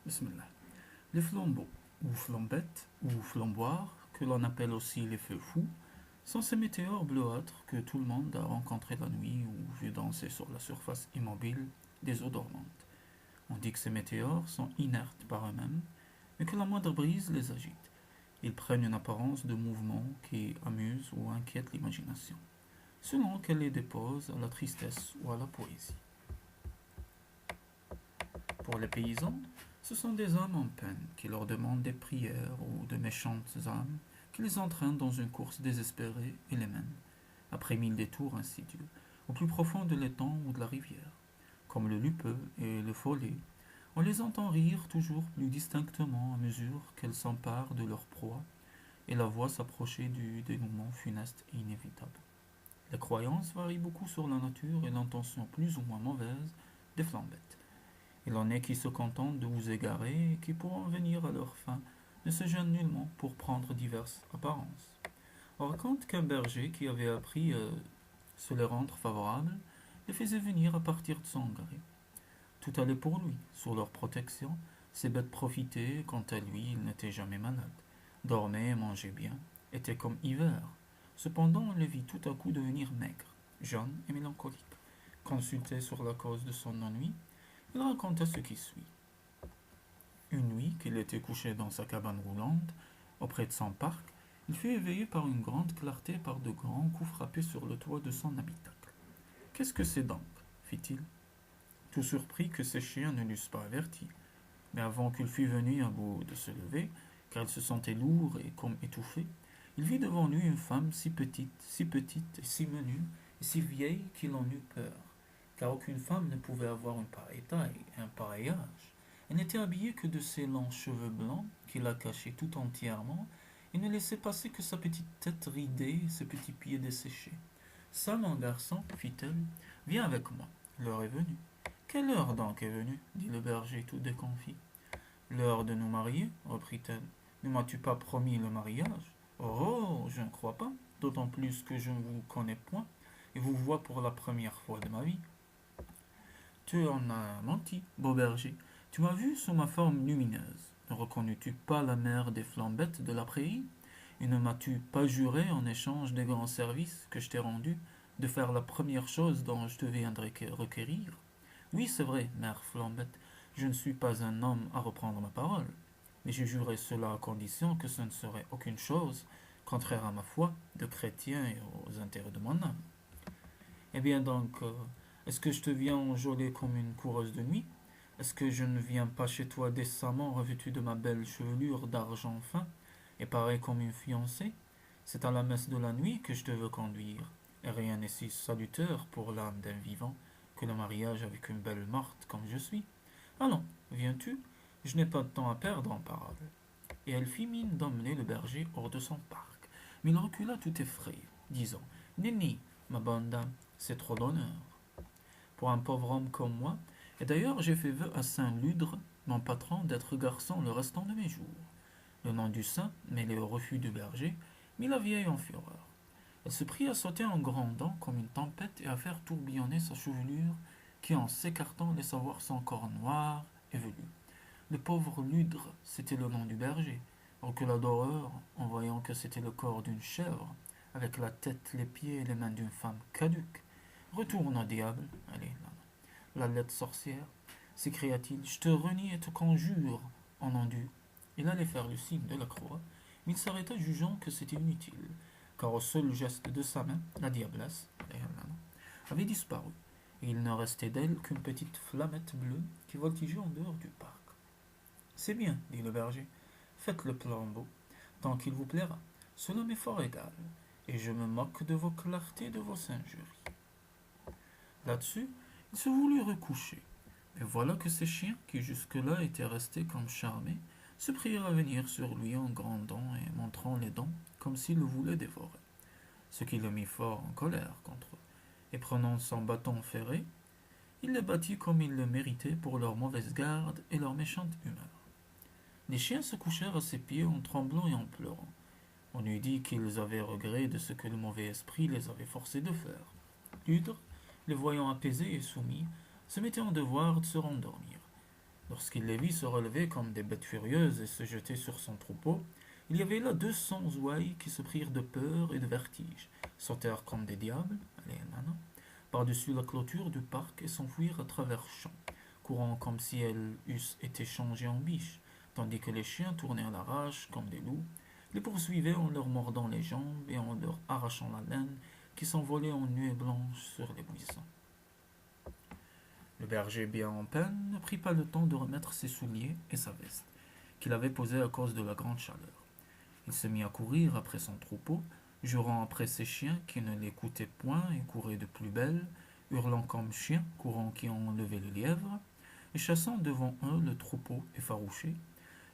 Bismillah. Les flambeaux, ou flambettes, ou flamboirs, que l'on appelle aussi les feux fous, sont ces météores bleuâtres que tout le monde a rencontrés la nuit ou vu danser sur la surface immobile des eaux dormantes. On dit que ces météores sont inertes par eux-mêmes, mais que la moindre brise les agite. Ils prennent une apparence de mouvement qui amuse ou inquiète l'imagination, selon qu'elle les dépose à la tristesse ou à la poésie. Pour les paysans, ce sont des âmes en peine qui leur demandent des prières ou de méchantes âmes qui les entraînent dans une course désespérée et les mènent, après mille détours insidieux, au plus profond de l'étang ou de la rivière. Comme le lupeux et le follet, on les entend rire toujours plus distinctement à mesure qu'elles s'emparent de leur proie et la voient s'approcher du dénouement funeste et inévitable. Les croyances varient beaucoup sur la nature et l'intention plus ou moins mauvaise des flambettes. Il en est qui se contentent de vous égarer et qui, pour en venir à leur fin, ne se gênent nullement pour prendre diverses apparences. On raconte qu'un berger qui avait appris à se les rendre favorables les faisait venir à partir de son gré. Tout allait pour lui, sous leur protection. Ces bêtes profitaient, quant à lui, il n'était jamais malade. Dormait et mangeait bien, était comme hiver. Cependant, on le vit tout à coup devenir maigre, jaune et mélancolique. Consulté sur la cause de son ennui, il raconta ce qui suit. Une nuit qu'il était couché dans sa cabane roulante, auprès de son parc, il fut éveillé par une grande clarté et par de grands coups frappés sur le toit de son habitacle. Qu'est-ce que c'est donc fit-il, tout surpris que ses chiens ne l'eussent pas averti. Mais avant qu'il fût venu à bout de se lever, car il se sentait lourd et comme étouffé, il vit devant lui une femme si petite et si menue, et si vieille qu'il en eut peur, car aucune femme ne pouvait avoir une pareille taille et un pareil âge. Elle n'était habillée que de ses longs cheveux blancs qui la cachaient tout entièrement et ne laissaient passer que sa petite tête ridée et ses petits pieds desséchés. Ça, mon garçon, fit-elle, viens avec moi, l'heure est venue. Quelle heure donc est venue dit le berger tout déconfit. L'heure de nous marier, reprit-elle. Ne m'as-tu pas promis le mariage? Oh, je ne crois pas, d'autant plus que je ne vous connais point et vous vois pour la première fois de ma vie. Tu en as menti, beau berger. Tu m'as vu sous ma forme lumineuse. Ne reconnus-tu pas la mère des flambettes de la prairie? Et ne m'as-tu pas juré, en échange des grands services que je t'ai rendus, de faire la première chose dont je te viendrai requérir? Oui, c'est vrai, mère Flambette, je ne suis pas un homme à reprendre ma parole, mais j'ai juré cela à condition que ce ne serait aucune chose, contraire à ma foi, de chrétien et aux intérêts de mon âme. Eh bien donc, est-ce que je te viens enjôler comme une coureuse de nuit? Est-ce que je ne viens pas chez toi décemment revêtu de ma belle chevelure d'argent fin et pareil comme une fiancée? C'est à la messe de la nuit que je te veux conduire, et rien n'est si salutaire pour l'âme d'un vivant que le mariage avec une belle morte comme je suis. Allons, viens-tu? Je n'ai pas de temps à perdre en paroles. Et elle fit mine d'emmener le berger hors de son parc. Mais il recula tout effrayé, disant: Nenni, ma bonne dame, c'est trop d'honneur pour un pauvre homme comme moi, et d'ailleurs j'ai fait vœu à Saint Ludre, mon patron, d'être garçon le restant de mes jours. Le nom du saint, mêlé au refus du berger, mit la vieille en fureur. Elle se prit à sauter en grondant comme une tempête et à faire tourbillonner sa chevelure, qui en s'écartant laissa voir son corps noir et velu. Le pauvre Ludre, c'était le nom du berger, recula d'horreur en voyant que c'était le corps d'une chèvre, avec la tête, les pieds et les mains d'une femme caduque. Retourne au diable, allez, la lettre sorcière, s'écria-t-il, je te renie et te conjure en endu. Il allait faire le signe de la croix, mais il s'arrêta jugeant que c'était inutile, car au seul geste de sa main, la diablesse avait disparu, et il ne restait d'elle qu'une petite flammette bleue qui voltigeait en dehors du parc. C'est bien, dit le berger, faites le flambeau, tant qu'il vous plaira. Cela m'est fort égal, et je me moque de vos clartés et de vos singeries. Là-dessus, il se voulut recoucher. Mais voilà que ses chiens, qui jusque-là étaient restés comme charmés, se prirent à venir sur lui en grondant et montrant les dents, comme s'ils le voulaient dévorer. Ce qui le mit fort en colère contre eux. Et prenant son bâton ferré, il les battit comme ils le méritaient pour leur mauvaise garde et leur méchante humeur. Les chiens se couchèrent à ses pieds en tremblant et en pleurant. On eût dit qu'ils avaient regret de ce que le mauvais esprit les avait forcés de faire. Ludre, les voyant apaisés et soumis, se mettait en devoir de se rendormir. Lorsqu'il les vit se relever comme des bêtes furieuses et se jeter sur son troupeau, il y avait là 200 ouailles qui se prirent de peur et de vertige, sautèrent comme des diables, allez, nana, par-dessus la clôture du parc et s'enfuirent à travers champs, courant comme si elles eussent été changées en biches, tandis que les chiens tournaient à la rage comme des loups, les poursuivaient en leur mordant les jambes et en leur arrachant la laine qui s'envolait en nuées blanches sur les buissons. Le berger, bien en peine, ne prit pas le temps de remettre ses souliers et sa veste, qu'il avait posés à cause de la grande chaleur. Il se mit à courir après son troupeau, jurant après ses chiens qui ne l'écoutaient point et couraient de plus belle, hurlant comme chiens courant qui ont enlevé le lièvre, et chassant devant eux le troupeau effarouché,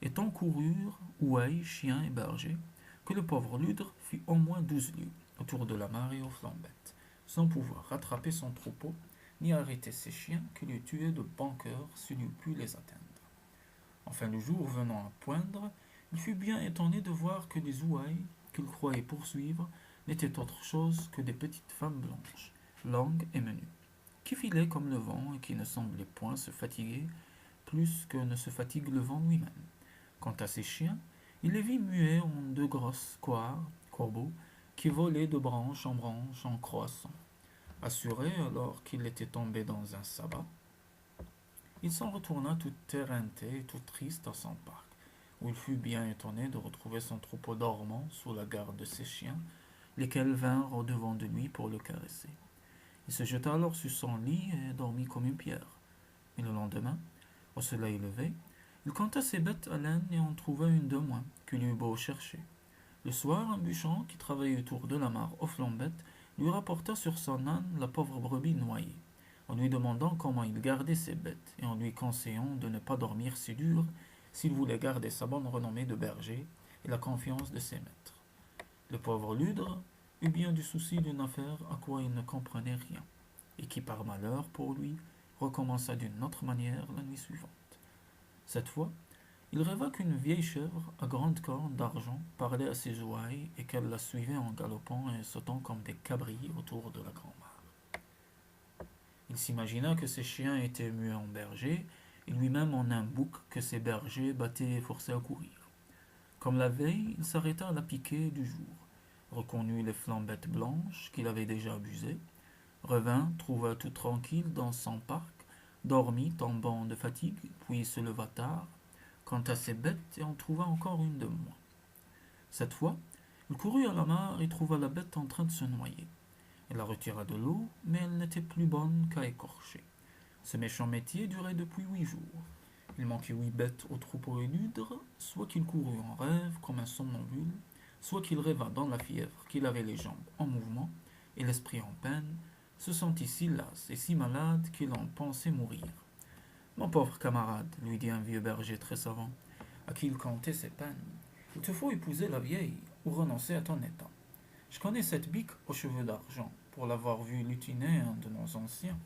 et tant coururent, ouailles, chiens et bergers, que le pauvre Ludre fit au moins 12 lieues autour de la mare et aux flambettes, sans pouvoir rattraper son troupeau, ni arrêter ses chiens qui lui tuaient de bon cœur s'il eût pu les atteindre. Enfin, le jour venant à poindre, il fut bien étonné de voir que les ouailles qu'il croyait poursuivre n'étaient autre chose que des petites femmes blanches, longues et menues, qui filaient comme le vent et qui ne semblaient point se fatiguer plus que ne se fatigue le vent lui-même. Quant à ses chiens, il les vit muets en 2 grosses corbeaux, qui volaient de branche en croissant. Assuré alors qu'il était tombé dans un sabbat, il s'en retourna tout éreinté et tout triste à son parc, où il fut bien étonné de retrouver son troupeau dormant sous la garde de ses chiens, lesquels vinrent au-devant de lui pour le caresser. Il se jeta alors sur son lit et dormit comme une pierre. Et le lendemain, au soleil levé, il compta ses bêtes à laine et en trouva une de moins, qu'il eut beau chercher. Le soir, un bûcheron qui travaillait autour de la mare aux flambettes lui rapporta sur son âne la pauvre brebis noyée, en lui demandant comment il gardait ses bêtes et en lui conseillant de ne pas dormir si dur s'il voulait garder sa bonne renommée de berger et la confiance de ses maîtres. Le pauvre Ludre eut bien du souci d'une affaire à quoi il ne comprenait rien, et qui par malheur pour lui recommença d'une autre manière la nuit suivante. Cette fois, il rêva qu'une vieille chèvre à grandes cornes d'argent parlait à ses ouailles et qu'elle la suivait en galopant et sautant comme des cabris autour de la grand-mare. Il s'imagina que ses chiens étaient muets en bergers et lui-même en un bouc que ses bergers battaient et forçaient à courir. Comme la veille, il s'arrêta à la piquée du jour, reconnut les flambettes blanches qu'il avait déjà abusées, revint, trouva tout tranquille dans son parc, dormit tombant de fatigue, puis se leva tard. Quant à ses bêtes, il en trouva encore une de moins. Cette fois, il courut à la mare et trouva la bête en train de se noyer. Il la retira de l'eau, mais elle n'était plus bonne qu'à écorcher. Ce méchant métier durait depuis 8 jours. Il manquait 8 bêtes au troupeau et Ludre, soit qu'il courut en rêve comme un somnambule, soit qu'il rêva dans la fièvre qu'il avait les jambes en mouvement et l'esprit en peine, se sentit si las et si malade qu'il en pensait mourir. Mon pauvre camarade, lui dit un vieux berger très savant, à qui il contait ses peines, il te faut épouser la vieille ou renoncer à ton état. Je connais cette bique aux cheveux d'argent, pour l'avoir vue lutiner un de nos anciens,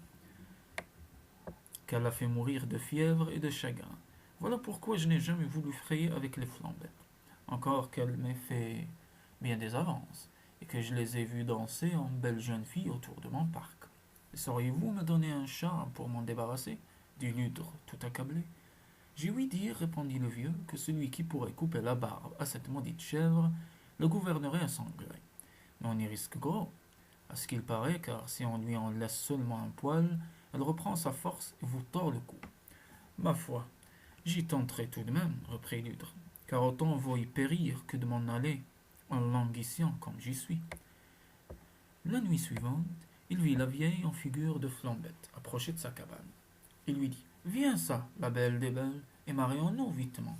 qu'elle a fait mourir de fièvre et de chagrin. Voilà pourquoi je n'ai jamais voulu frayer avec les flambettes, encore qu'elle m'ait fait bien des avances, et que je les ai vues danser en belles jeunes filles autour de mon parc. Sauriez-vous me donner un chat pour m'en débarrasser dit Ludre, tout accablé. J'ai ouï dire, répondit le vieux, que celui qui pourrait couper la barbe à cette maudite chèvre le gouvernerait à son gré. Mais on y risque gros, à ce qu'il paraît, car si on lui en laisse seulement un poil, elle reprend sa force et vous tord le cou. Ma foi, j'y tenterai tout de même, reprit Ludre, car autant vaut y périr que de m'en aller, en languissant comme j'y suis. La nuit suivante, il vit la vieille en figure de flambette approcher de sa cabane. Il lui dit: Viens ça, la belle des belles, et marions-nous vitement.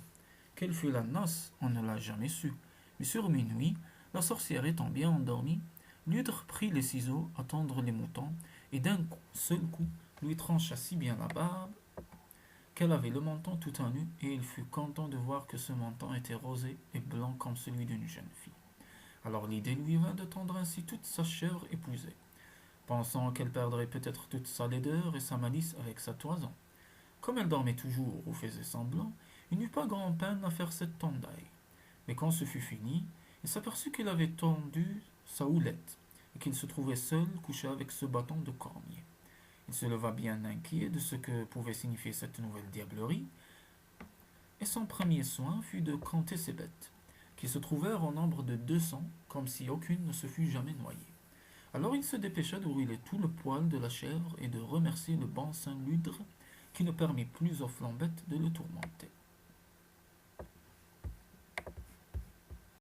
Quelle fut la noce, on ne l'a jamais su. Mais sur minuit, la sorcière étant bien endormie, Ludre prit les ciseaux à tondre les moutons, et d'un seul coup lui trancha si bien la barbe qu'elle avait le menton tout en nu, et il fut content de voir que ce menton était rosé et blanc comme celui d'une jeune fille. Alors l'idée lui vint de tondre ainsi toute sa chèvre épousée, pensant qu'elle perdrait peut-être toute sa laideur et sa malice avec sa toison. Comme elle dormait toujours ou faisait semblant, il n'eut pas grand-peine à faire cette tondaille. Mais quand ce fut fini, il s'aperçut qu'il avait tondu sa houlette, et qu'il se trouvait seul couché avec ce bâton de cormier. Il se leva bien inquiet de ce que pouvait signifier cette nouvelle diablerie, son premier soin fut de compter ses bêtes, qui se trouvèrent au nombre de 200, comme si aucune ne se fût jamais noyée. Alors il se dépêcha de rouler tout le poil de la chèvre et de remercier le bon Saint Ludre qui ne permit plus aux flambettes de le tourmenter.